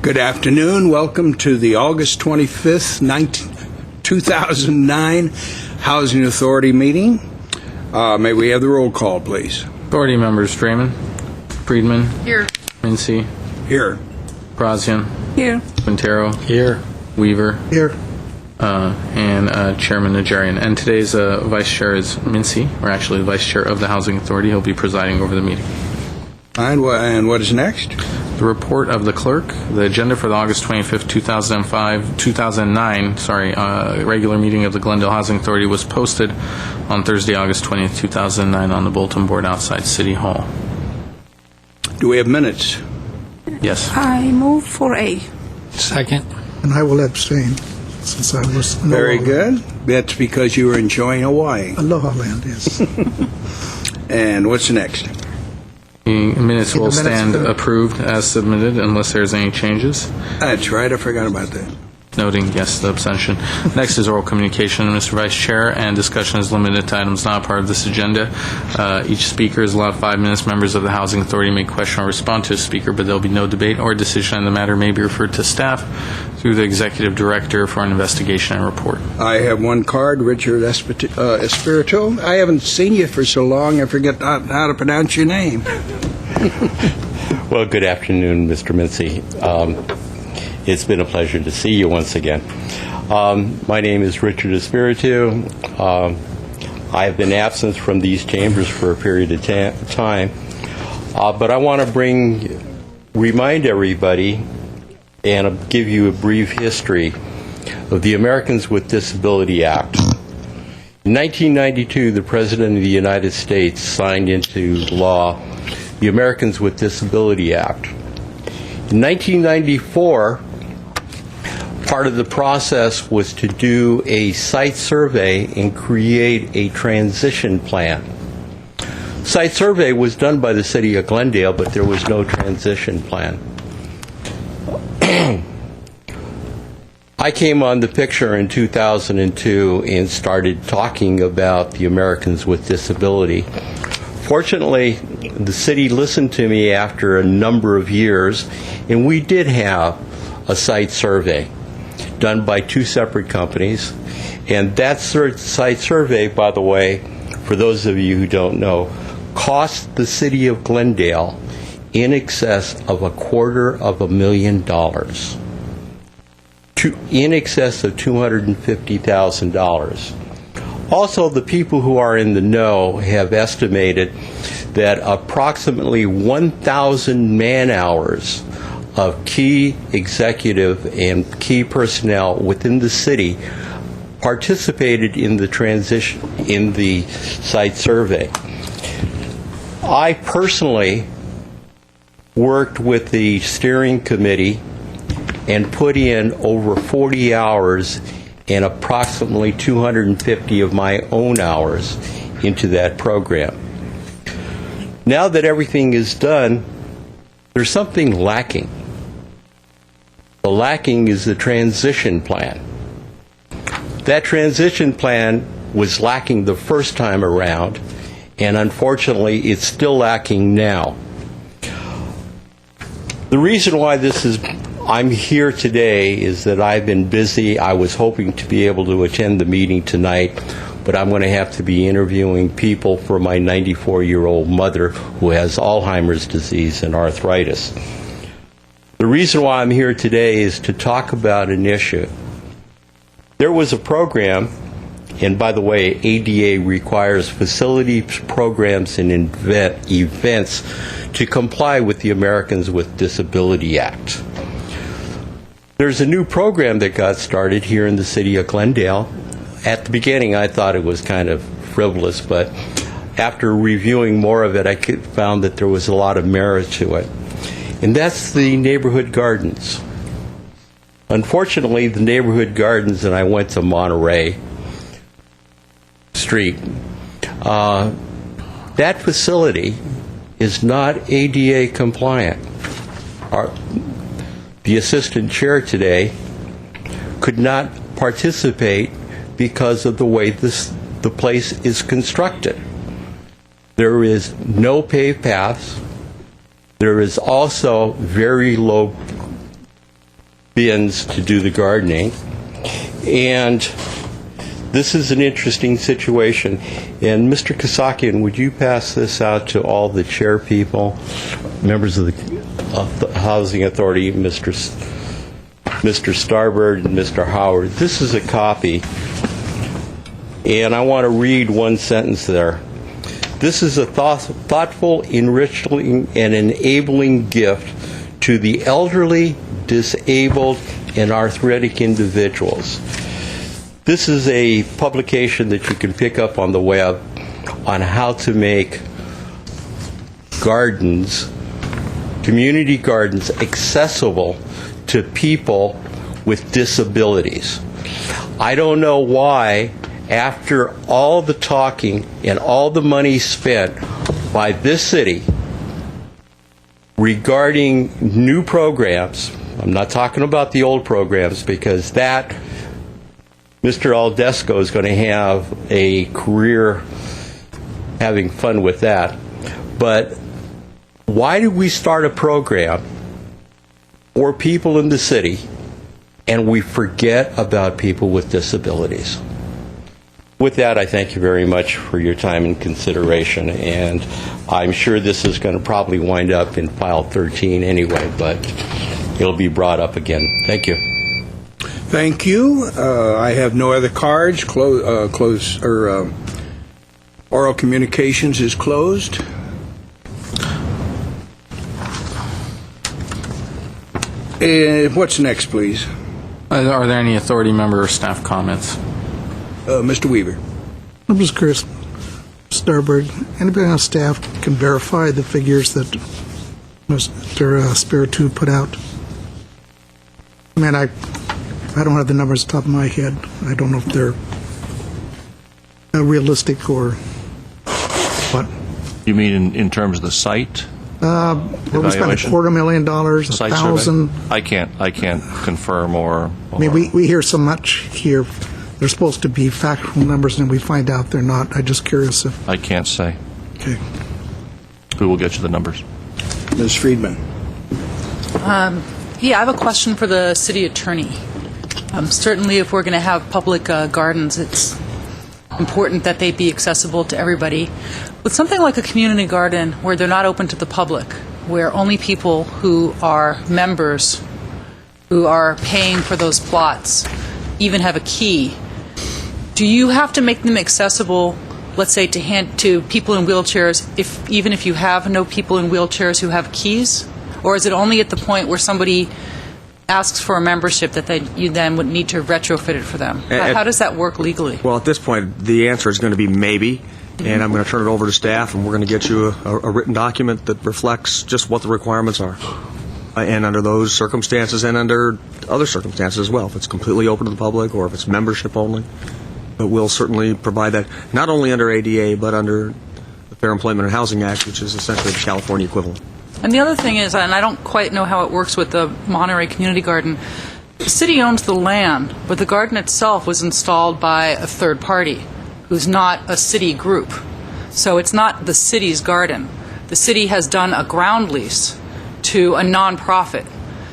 Good afternoon. Welcome to the August 25th, 2009 Housing Authority meeting. May we have the roll call, please? Authority members: Draymond, Friedman, Here. Mincy, Here. Brazian, Here. Quintero, Here. Weaver, Here. and Chairman Najarian. And today's Vice Chair is Mincy, or actually the Vice Chair of the Housing Authority. He'll be presiding over the meeting. And what is next? The report of the clerk. The agenda for the August 25th, 2009, regular meeting of the Glendale Housing Authority was posted on Thursday, August 20th, 2009 on the bulletin board outside City Hall. Do we have minutes? Yes. I move for A. Second. And I will abstain, since I was... Very good. That's because you were enjoying Hawaii. Aloha land, yes. And what's next? The minutes will The minutes stand are- approved as submitted unless there's any changes. That's right. I forgot about that. Noting, yes, the abstention. Next is oral communication, Mr. Vice Chair, and discussion is limited to items not part of this agenda. Each speaker is allowed 5 minutes. Members of the Housing Authority may question or respond to a speaker, but there will be no debate or decision on the matter may be referred to staff through the Executive Director for an investigation and report. I have one card, Richard Espirito. I haven't seen you for so long, I forget how to pronounce your name. Well, good afternoon, Mr. Mincy. It's been a pleasure to see you once again. My name is Richard Espiritu. I have been absent from these chambers for a period of time, but I want to remind everybody and give you a brief history of the Americans with Disability Act. In 1992, the President of the United States signed into law the Americans with Disability Act. In 1994, part of the process was to do a site survey and create a transition plan. Site survey was done by the city of Glendale, but there was no transition plan. I came on the picture in 2002 and started talking about the Americans with Disability. Fortunately, the city listened to me after a number of years, and we did have a site survey done by 2 separate companies. And that site survey, by the way, for those of you who don't know, cost the city of Glendale in excess of $250,000. In excess of $250,000. Also, the people who are in the know have estimated that approximately 1,000 man-hours of key executive and key personnel within the city participated in the transition in the site survey. I personally worked with the steering committee and put in over 40 hours and approximately 250 of my own hours into that program. Now that everything is done, there's something lacking. The lacking is the transition plan. That transition plan was lacking the first time around, and unfortunately, it's still lacking now. The reason why I'm here today is that I've been busy. I was hoping to be able to attend the meeting tonight, but I'm going to have to be interviewing people for my 94-year-old mother who has Alzheimer's disease and arthritis. The reason why I'm here today is to talk about an issue. There was a program, and by the way, ADA requires facilities, programs, and events to comply with the Americans with Disability Act. There's a new program that got started here in the city of Glendale. At the beginning, I thought it was kind of frivolous, but after reviewing more of it, I found that there was a lot of merit to it. And that's the neighborhood gardens. Unfortunately, the neighborhood gardens, and I went to Monterey Street, that facility is not ADA compliant. The assistant chair today could not participate because of the way the place is constructed. There is no paved paths. There is also very low bins to do the gardening. And this is an interesting situation. And Mr. Kasakian, would you pass this out to all the chair people, members of the Housing Authority, Mr. Starbird and Mr. Howard? This is a copy, and I want to read one sentence there. This is a thoughtful, enriching, and enabling gift to the elderly, disabled, and arthritic individuals. This is a publication that you can pick up on the web on how to make gardens, community gardens, accessible to people with disabilities. I don't know why, after all the talking and all the money spent by this city regarding new programs, I'm not talking about the old programs, because that Mr. Aldesco is going to have a career having fun with that. But why did we start a program for people in the city and we forget about people with disabilities? With that, I thank you very much for your time and consideration, and I'm sure this is going to probably wind up in file 13 anyway, but it'll be brought up again. Thank you. Thank you. I have no other cards. Oral communications is closed. What's next, please? Are there any authority member or staff comments? Mr. Weaver. I'm just curious, Starbird, anybody on staff can verify the figures that Mr. Spiritu put out? I mean, I don't have the numbers off the top of my head. I don't know if they're realistic or what. You mean in terms of the site? Well, we spent Evaluation? $250,000, Site 1,000. survey? I can't confirm or. I mean, we hear so much here. They're supposed to be factual numbers, and we find out they're not. I'm just curious if. I can't say. Okay. We will get you the numbers. Ms. Friedman. Yeah, I have a question for the city attorney. Certainly, if we're going to have public gardens, it's important that they be accessible to everybody. With something like a community garden where they're not open to the public, where only people who are members, who are paying for those plots, even have a key, do you have to make them accessible, let's say, to people in wheelchairs, even if you have no people in wheelchairs who have keys? Or is it only at the point where somebody asks for a membership that you then would need to retrofit it for them? How does that work legally? Well, at this point, the answer is going to be maybe, and I'm going to turn it over to staff, and we're going to get you a written document that reflects just what the requirements are. And under those circumstances and under other circumstances as well, if it's completely open to the public or if it's membership only. But we'll certainly provide that, not only under ADA, but under the Fair Employment and Housing Act, which is essentially the California equivalent. And the other thing is, and I don't quite know how it works with the Monterey Community Garden, the city owns the land, but the garden itself was installed by a third party who's not a city group. So it's not the city's garden. The city has done a ground lease to a nonprofit.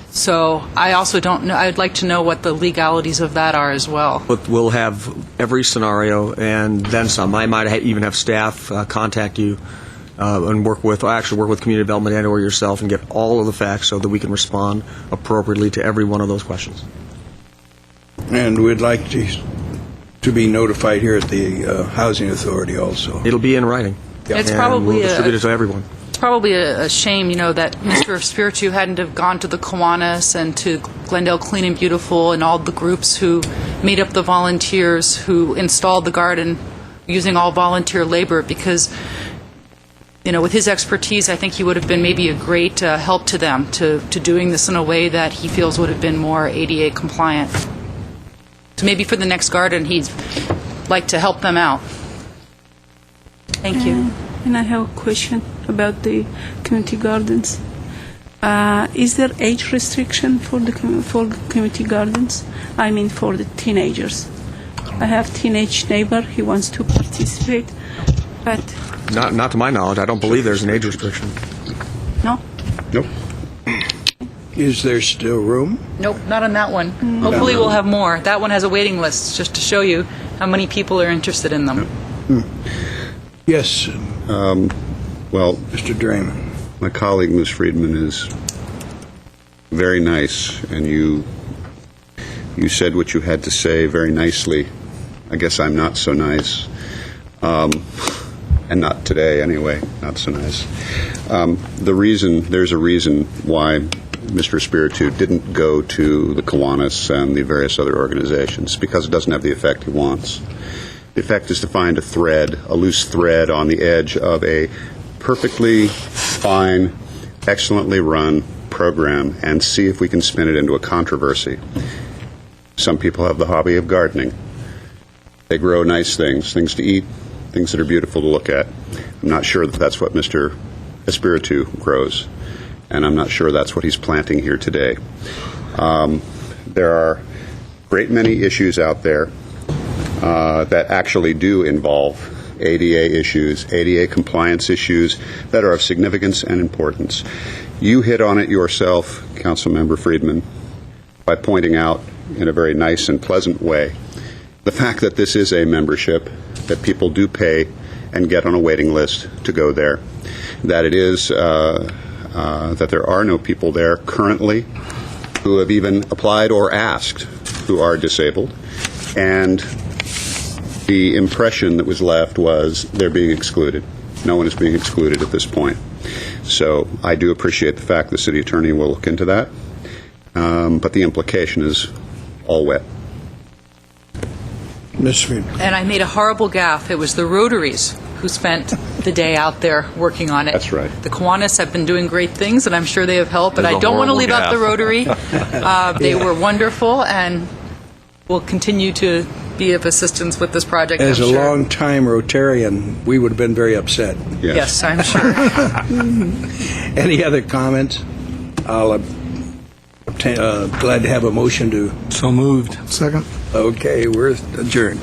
So I also don't know, I'd like to know what the legalities of that are as well. But we'll have every scenario and then some. I might even have staff contact you and work with community development and or yourself and get all of the facts so that we can respond appropriately to every one of those questions. And we'd like to be notified here at the Housing Authority also. It'll be in writing. It's and probably we'll distribute it to everyone. It's probably a shame, that Mr. Spiritu hadn't have gone to the Kiwanis and to Glendale Clean and Beautiful and all the groups who made up the volunteers who installed the garden using all volunteer labor, because with his expertise, I think he would have been maybe a great help to them to doing this in a way that he feels would have been more ADA compliant. So maybe for the next garden, he'd like to help them out. Thank you. And I have a question about the community gardens. Is there age restriction for the community gardens? I mean, for the teenagers. I have teenage neighbor. He wants to participate, but Not to my knowledge. I don't believe there's an age restriction. no. Nope. Is there still room? Nope, not on that one. Hopefully we'll have more. That one has a waiting list, just to show you how many people are interested in them. Yes, Well, Mr. Draymond. my colleague, Ms. Friedman, is very nice, and you said what you had to say very nicely. I guess I'm not so nice, and not today anyway, not so nice. There's a reason why Mr. Espiritu didn't go to the Kiwanis and the various other organizations, because it doesn't have the effect he wants. The effect is to find a loose thread on the edge of a perfectly fine, excellently run program and see if we can spin it into a controversy. Some people have the hobby of gardening. They grow nice things to eat, things that are beautiful to look at. I'm not sure that that's what Mr. Espiritu grows, and I'm not sure that's what he's planting here today. There are a great many issues out there that actually do involve ADA issues, ADA compliance issues that are of significance and importance. You hit on it yourself, Councilmember Friedman, by pointing out in a very nice and pleasant way the fact that this is a membership, that people do pay and get on a waiting list to go there, that it is that there are no people there currently who have even applied or asked who are disabled, and the impression that was left was they're being excluded. No one is being excluded at this point. So I do appreciate the fact the city attorney will look into that, but the implication is all wet. Ms. Friedman. And I made a horrible gaffe. It was the Rotaries who spent the day out there working on it. That's right. The Kiwanis have been doing great things, and I'm sure they have helped, but It was I a don't want to horrible leave out the gaffe. Rotary. They were wonderful and will continue to be of assistance with this project, As I'm a sure. long-time Rotarian, we would have been very upset. Yes, I'm sure. Any other comments? I'll glad to have a motion to... So moved. Second. Okay, we're adjourned.